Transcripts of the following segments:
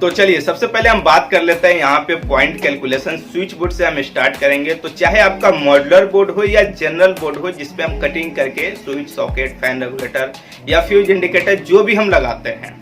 तो चलिए सबसे पहले हम बात कर लेते हैं यहाँ पे पॉइंट कैलकुलेशन। स्विच बोर्ड से हम स्टार्ट करेंगे। तो चाहे आपका मॉड्यूलर बोर्ड हो या जनरल बोर्ड हो जिसपे हम कटिंग करके स्विच, सॉकेट, फैन रेगुलेटर या फ्यूज इंडिकेटर जो भी हम लगाते हैं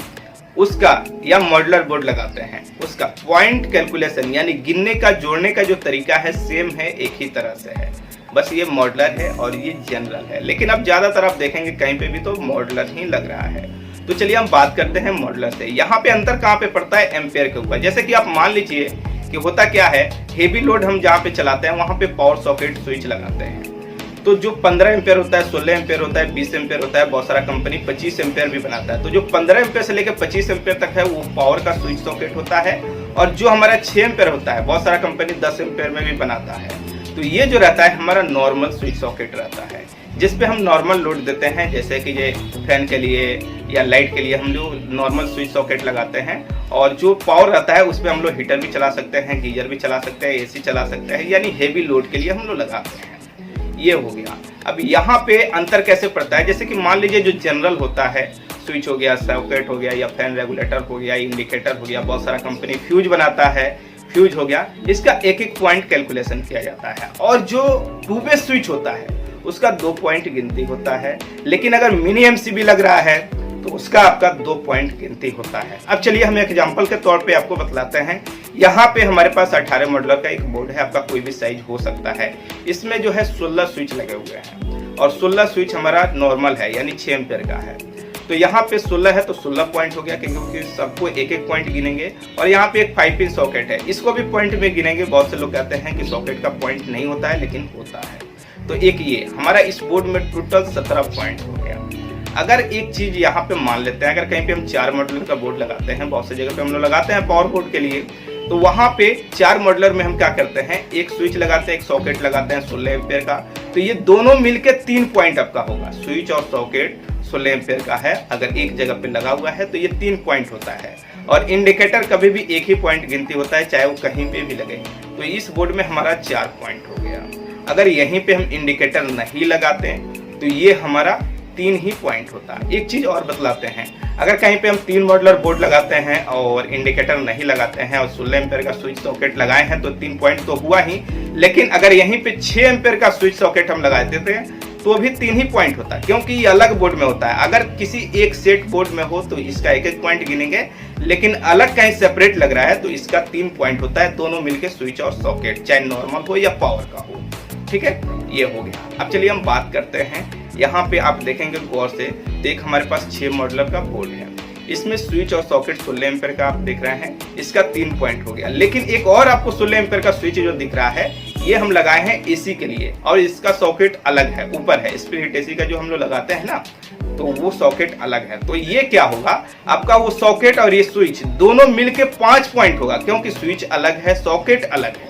उसका, या मॉड्यूलर बोर्ड लगाते हैं उसका पॉइंट कैलकुलेशन यानी गिनने का, जोड़ने का जो तरीका है सेम है, एक ही तरह से है। बस ये मॉड्यूलर है और ये जनरल है, लेकिन अब ज्यादातर आप देखेंगे कहीं पे भी तो मॉड्यूलर ही लग रहा है। तो चलिए हम बात करते हैं मॉड्यूलर से। यहाँ पे अंतर कहाँ पे पड़ता है? एम्पेयर के ऊपर। जैसे कि आप मान लीजिए कि होता क्या है, हेवी लोड हम जहाँ पे चलाते हैं वहाँ पे पावर सॉकेट स्विच लगाते हैं। तो जो 15 एम्पेयर होता है, 16 एम्पेयर होता है, 20 एम्पेयर होता है, बहुत सारा कंपनी 25 एम्पेयर भी बनाता है। तो जो 15 एम्पेयर से लेकर 25 एम्पेयर तक है वो पावर का स्विच सॉकेट होता है। और जो हमारा 6 एम्पेयर होता है, बहुत सारा कंपनी 10 एम्पेयर में भी बनाता है। तो ये जो रहता है हमारा नॉर्मल स्विच सॉकेट रहता है, जिसपे हम नॉर्मल लोड देते हैं। जैसे कि ये फैन के लिए या लाइट के लिए हम लोग नॉर्मल स्विच सॉकेट लगाते हैं। और जो पावर रहता है उस पर हम लोग हीटर भी चला सकते हैं, गीजर भी चला सकते हैं, एसी चला सकते हैं, यानी हेवी लोड के लिए हम लोग लगाते हैं। ये हो गया। अब यहाँ पे अंतर कैसे पड़ता है? जैसे कि मान लीजिए जो जनरल होता है, स्विच हो गया, सॉकेट हो गया, या फैन रेगुलेटर हो गया, इंडिकेटर हो गया, बहुत सारा कंपनी फ्यूज बनाता है, फ्यूज हो गया, इसका एक एक पॉइंट कैलकुलेशन किया जाता है। और जो 2 वे स्विच होता है उसका 2 पॉइंट गिनती होता है। लेकिन अगर मिनी एमसीबी लग रहा है तो उसका आपका 2 पॉइंट गिनती होता है। अब चलिए हम एग्जांपल के तौर पे आपको बतलाते हैं। यहाँ पे हमारे पास 18 मॉडल का एक बोर्ड है, आपका कोई भी साइज हो सकता है। इसमें जो है 16 स्विच लगे हुए हैं और 16 स्विच हमारा नॉर्मल है यानी 6 एम्पेयर का है। तो यहाँ पे 16 है तो 16 पॉइंट हो गया, क्योंकि सबको एक एक पॉइंट गिनेंगे। और यहाँ पे एक 5 पिन सॉकेट है, इसको भी पॉइंट में गिनेंगे। बहुत से लोग कहते हैं कि सॉकेट का पॉइंट नहीं होता है, लेकिन होता है। तो एक ये हमारा इस बोर्ड में टोटल 17 पॉइंट हो गया। अगर एक चीज यहाँ पे मान लेते हैं, अगर कहीं पे हम 4 मॉड्यूलर का बोर्ड लगाते हैं, बहुत सी जगह पे हम लोग लगाते हैं पावर बोर्ड के लिए, तो वहां पे 4 मॉड्यूलर में हम क्या करते हैं, एक स्विच लगाते हैं, एक सॉकेट लगाते हैं 16 एम्पेयर का। तो ये दोनों मिलके 3 पॉइंट आपका होगा। स्विच और सॉकेट 16 एम्पेयर का है, अगर एक जगह पे लगा हुआ है तो ये 3 पॉइंट होता है। और इंडिकेटर कभी भी एक ही पॉइंट गिनती होता है, चाहे वो कहीं पे भी लगे। तो इस बोर्ड में हमारा 4 पॉइंट हो गया। अगर यहीं पे हम इंडिकेटर नहीं लगाते हैं तो ये हमारा 3 ही पॉइंट होता है। एक चीज और बतलाते हैं, अगर कहीं पे हम 3 मॉड्यूलर बोर्ड लगाते हैं और इंडिकेटर नहीं लगाते हैं और 16 एम्पेयर का स्विच सॉकेट लगाए हैं तो 3 पॉइंट तो हुआ ही। लेकिन अगर यहीं पे 6 एम्पेयर का स्विच सॉकेट हम लगा देते हैं तो भी 3 ही पॉइंट होता है, क्योंकि ये अलग बोर्ड में होता है। अगर किसी एक सेट बोर्ड में हो तो इसका एक एक पॉइंट गिनेंगे, लेकिन अलग कहीं सेपरेट लग रहा है तो इसका 3 पॉइंट होता है, दोनों मिलके स्विच और सॉकेट, चाहे नॉर्मल हो या पावर का हो। ठीक है, ये हो गया। अब चलिए हम बात करते हैं, यहाँ पे आप देखेंगे गौर से, एक हमारे पास 6 मॉड्यूलर का बोर्ड है, इसमें स्विच और सॉकेट 16 एम्पेयर का आप देख रहे हैं, इसका 3 पॉइंट हो गया। लेकिन एक और आपको 16 एम्पेयर का स्विच जो दिख रहा है, ये हम लगाए हैं एसी के लिए, और इसका सॉकेट अलग है, ऊपर है। स्प्लिट एसी का जो हम लोग लगाते हैं ना, तो वो सॉकेट अलग है। तो ये क्या होगा, आपका वो सॉकेट और ये स्विच दोनों मिलके 5 पॉइंट होगा, क्योंकि स्विच अलग है, सॉकेट अलग है।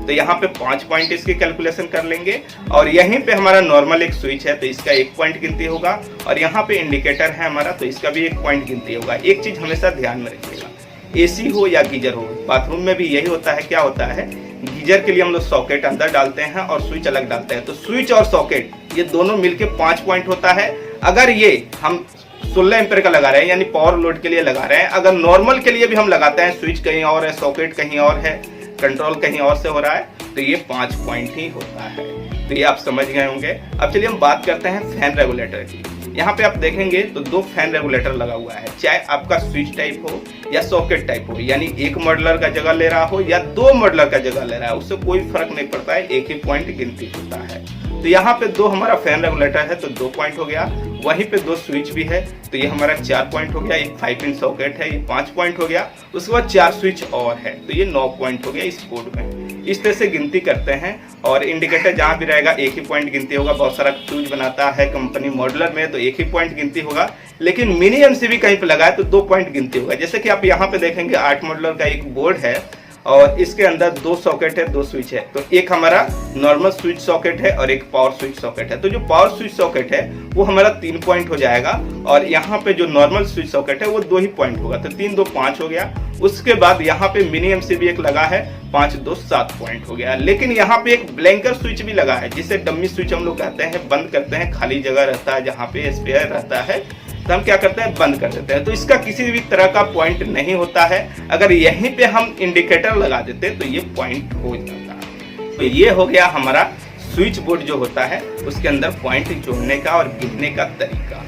तो यहाँ पे 5 पॉइंट इसकी कैलकुलेशन कर लेंगे। और यहीं पे हमारा नॉर्मल एक स्विच है तो इसका 1 पॉइंट गिनती होगा। और यहाँ पे इंडिकेटर है हमारा, तो इसका भी 1 पॉइंट गिनती होगा। एक चीज हमेशा ध्यान में रखिएगा, एसी हो या गीजर हो, बाथरूम में भी यही होता है। क्या होता है, गीजर के लिए हम लोग सॉकेट अंदर डालते हैं और स्विच अलग डालते हैं। तो स्विच और सॉकेट ये दोनों मिलके 5 पॉइंट होता है। अगर ये हम 16 एम्पेयर का लगा रहे हैं यानी पावर लोड के लिए लगा रहे हैं, अगर नॉर्मल के लिए भी हम लगाते हैं, स्विच कहीं और है, सॉकेट कहीं और है, कंट्रोल कहीं और से हो रहा है, तो ये 5 पॉइंट ही होता है। तो ये आप समझ गए होंगे। अब चलिए हम बात करते हैं फैन रेगुलेटर की। यहाँ पे आप देखेंगे तो 2 फैन रेगुलेटर लगा हुआ है, चाहे आपका स्विच टाइप हो या सॉकेट टाइप हो, यानी 1 मॉड्यूलर का जगह ले रहा हो या 2 मॉड्यूलर का जगह ले रहा है, उससे कोई फर्क नहीं पड़ता है, एक ही पॉइंट गिनती होता है। तो यहाँ पे 2 हमारा फैन रेगुलेटर है तो 2 पॉइंट हो गया। वहीं पे 2 स्विच भी है तो ये हमारा 4 पॉइंट हो गया। एक 5 पिन सॉकेट है, ये 5 पॉइंट हो गया। उसके बाद 4 स्विच और है तो ये 9 पॉइंट हो गया इस बोर्ड में। इस तरह से गिनती करते हैं। और इंडिकेटर जहाँ भी रहेगा 1 ही पॉइंट गिनती होगा। बहुत सारा फ्यूज बनाता है कंपनी मॉड्यूलर में तो 1 ही पॉइंट गिनती होगा। लेकिन मिनी एमसीबी कहीं पे लगा है तो 2 पॉइंट गिनती होगा। जैसे कि आप यहाँ पे देखेंगे 8 मॉड्यूलर का एक बोर्ड है और इसके अंदर 2 सॉकेट है, 2 स्विच है। तो एक हमारा नॉर्मल स्विच सॉकेट है और एक पावर स्विच सॉकेट है। तो जो पावर स्विच सॉकेट है वो हमारा 3 पॉइंट हो जाएगा और यहाँ पे जो नॉर्मल स्विच सॉकेट है वो 2 ही पॉइंट होगा। तो 3 2 5 हो गया। उसके बाद यहाँ पे मिनी एमसीबी एक लगा है, 5 2 7 पॉइंट हो गया। लेकिन यहाँ पे एक ब्लैंकर स्विच भी लगा है जिसे डम्मी स्विच हम लोग कहते हैं, बंद करते हैं, खाली जगह रहता है जहाँ पे स्पेयर रहता है तो हम क्या करते हैं, बंद कर देते हैं। तो इसका किसी भी तरह का पॉइंट नहीं होता है। अगर यहीं पे हम इंडिकेटर लगा देते तो ये पॉइंट हो जाता है। तो ये हो गया हमारा स्विच बोर्ड जो होता है उसके अंदर पॉइंट जोड़ने का और गिनने का तरीका।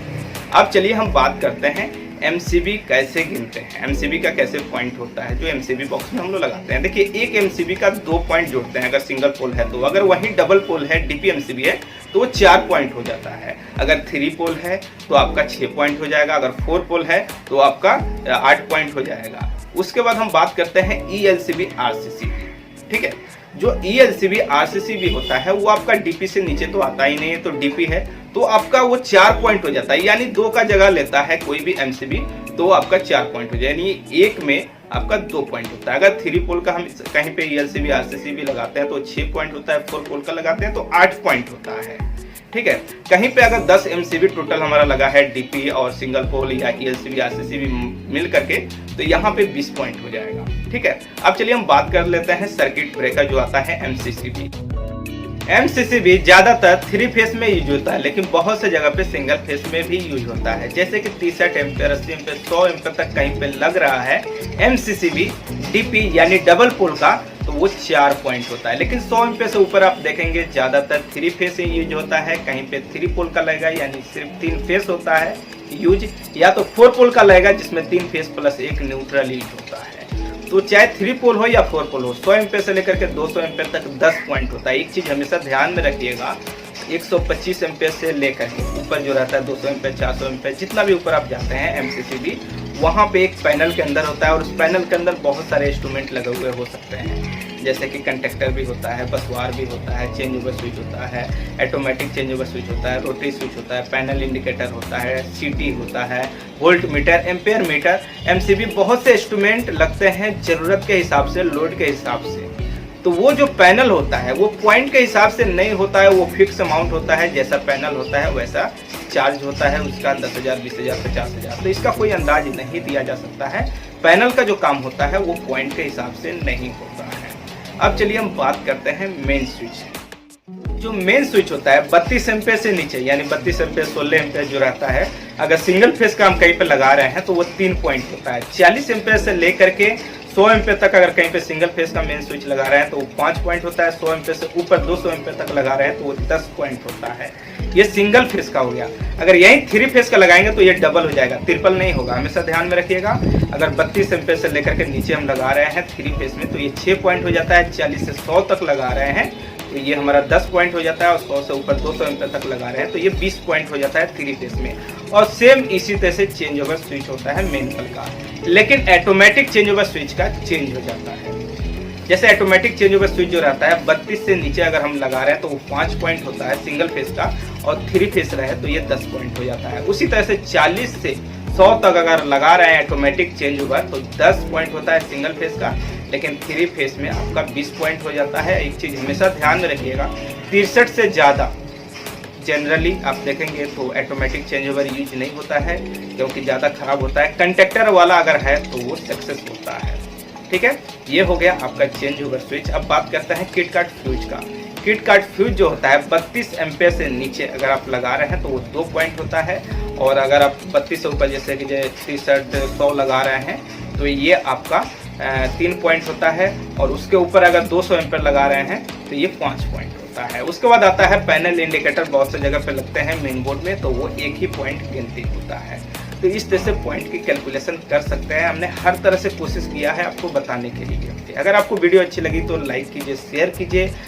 अब चलिए हम बात करते हैं एमसीबी कैसे गिनते हैं, एमसीबी का कैसे पॉइंट होता है जो एमसीबी बॉक्स में हम लोग लगाते हैं। देखिए, एक एमसीबी का 2 पॉइंट जोड़ते हैं अगर सिंगल पोल है तो, अगर वही डबल पोल है डीपी एमसीबी है तो वो 4 पॉइंट हो जाता है, अगर 3 पोल है तो आपका 6 पॉइंट हो जाएगा, अगर 4 पोल है तो आपका 8 पॉइंट हो जाएगा। उसके बाद हम बात करते हैं ईएलसीबी आरसीसीबी। ठीक है, जो ईएलसीबी आरसीसीबी होता है वो आपका डीपी से नीचे तो आता ही नहीं है, तो डीपी है तो आपका वो 4 पॉइंट हो जाता है, यानी 2 का जगह लेता है कोई भी एमसीबी तो आपका 4 पॉइंट हो जाए, यानी एक में आपका 2 पॉइंट होता है। अगर 3 पोल का हम कहीं पे ईएलसीबी आरसीसीबी लगाते हैं तो 6 पॉइंट होता है, 4 पोल का लगाते हैं तो 8 पॉइंट होता है। ठीक है, कहीं पे अगर 10 एमसीबी टोटल हमारा लगा है डीपी और सिंगल पोल या ईएलसीबी आरसीसीबी मिल करके तो यहाँ पे 20 पॉइंट हो जाएगा। ठीक है, अब चलिए हम बात कर लेते हैं सर्किट ब्रेकर जो आता है एमसीसीबी। एमसीसीबी ज्यादातर 3 फेस में यूज होता है, लेकिन बहुत से जगह पे सिंगल फेस में भी यूज होता है। जैसे कि 30 एम्पेयर, 80 एम्पेयर, 100 एम्पेयर तक कहीं पे लग रहा है एमसीसीबी डीपी यानी डबल पोल का, तो वो 4 पॉइंट होता है। लेकिन 100 एम्पेयर से ऊपर आप देखेंगे ज्यादातर 3 फेस से यूज होता है, कहीं पे 3 पोल का लगेगा यानी सिर्फ 3 फेस होता है यूज, या तो 4 पोल का लगेगा जिसमें 3 फेस प्लस 1 न्यूट्रल यूज होता है। तो चाहे 3 पोल हो या 4 पोल हो, 100 एम्पेयर से लेकर के 200 एम्पेयर तक 10 पॉइंट होता है। एक चीज हमेशा ध्यान में रखिएगा, 125 एम्पेयर से लेकर के ऊपर जो रहता है 200 एम्पेयर, 400 एम्पेयर, जितना भी ऊपर आप जाते हैं एमसीसीबी, वहाँ पे एक पैनल के अंदर होता है और उस पैनल के अंदर बहुत सारे इंस्ट्रूमेंट लगे हुए हो सकते हैं, जैसे कि कंडक्टर भी होता है, बसवार भी होता है, चेंज ओवर स्विच होता है, ऑटोमेटिक चेंज ओवर स्विच होता है, रोटरी स्विच होता है, पैनल इंडिकेटर होता है, सीटी होता है, volt meter, ampere metre. MCB बहुत से इंस्ट्रूमेंट लगते हैं ज़रूरत के हिसाब से, लोड के हिसाब से। तो वो जो पैनल होता है वो पॉइंट के हिसाब से नहीं होता है, वो फिक्स अमाउंट होता है, जैसा पैनल होता है वैसा चार्ज होता है उसका, 10,000, 20,000, 50,000। तो इसका कोई अंदाज नहीं दिया जा सकता है। पैनल का जो काम होता है वो पॉइंट के हिसाब से नहीं होता है। अब चलिए हम बात करते हैं मेन स्विच। जो मेन स्विच होता है 32 एम्पेयर से नीचे, यानी 32 एम्पेयर, 16 एम्पेयर जो रहता है, अगर सिंगल फेस का हम कहीं पे लगा रहे हैं तो वो 3 पॉइंट होता है। 40 एम्पेयर से लेकर के 100 एम्पेयर तक अगर कहीं पे सिंगल फेस का मेन स्विच लगा रहे हैं तो वो 5 पॉइंट होता है। 100 एम्पेयर से ऊपर 200 एम्पेयर तक लगा रहे हैं तो वो 10 पॉइंट होता है। ये सिंगल फेस का हो गया। अगर यही 3 फेस का लगाएंगे तो ये डबल हो जाएगा, ट्रिपल नहीं होगा, हमेशा ध्यान में रखिएगा। अगर 32 एम्पेयर से लेकर के नीचे हम लगा रहे हैं 3 फेस में तो ये 6 पॉइंट हो जाता है। 40 से 100 तक लगा रहे हैं तो ये हमारा 10 पॉइंट हो जाता है, और 100 से ऊपर 200 एम्पेयर तक लगा रहे हैं तो ये 20 पॉइंट हो जाता है 3 फेस में। और सेम इसी तरह से चेंज ओवर स्विच होता है मैनुअल का, लेकिन ऑटोमेटिक चेंज ओवर स्विच का चेंज हो जाता है। जैसे ऑटोमेटिक चेंज ओवर स्विच जो रहता है 32 से नीचे अगर हम लगा रहे हैं तो वो 5 पॉइंट होता है सिंगल फेस का, और 3 फेस रहे तो ये 10 पॉइंट हो जाता है। उसी तरह से 40 से 100 तक अगर लगा रहे हैं ऑटोमेटिक चेंज ओवर तो 10 पॉइंट होता है सिंगल फेस का, लेकिन 3 फेस में आपका 20 पॉइंट हो जाता है। एक चीज हमेशा ध्यान में रखिएगा, 63 से ज़्यादा जनरली आप देखेंगे तो ऑटोमेटिक चेंज ओवर यूज नहीं होता है, क्योंकि ज़्यादा खराब होता है। कंडक्टर वाला अगर है तो वो सक्सेस होता है। ठीक है, ये हो गया आपका चेंज ओवर स्विच। अब बात करते हैं किट काट फ्यूज का। किट काट फ्यूज जो होता है 32 एम्पेयर से नीचे अगर आप लगा रहे हैं तो वो 2 पॉइंट होता है, और अगर आप 32 से ऊपर जैसे कि 63, 100 लगा रहे हैं तो ये आपका 3 पॉइंट होता है, और उसके ऊपर अगर 200 एम्पेयर लगा रहे हैं तो ये 5 पॉइंट होता है। उसके बाद आता है पैनल इंडिकेटर, बहुत से जगह पे लगते हैं मेन बोर्ड में, तो वो 1 ही पॉइंट गिनती होता है। तो इस तरह से पॉइंट की कैलकुलेशन कर सकते हैं। हमने हर तरह से कोशिश किया है आपको बताने के लिए। अगर आपको वीडियो अच्छी लगी तो लाइक कीजिए, शेयर कीजिए।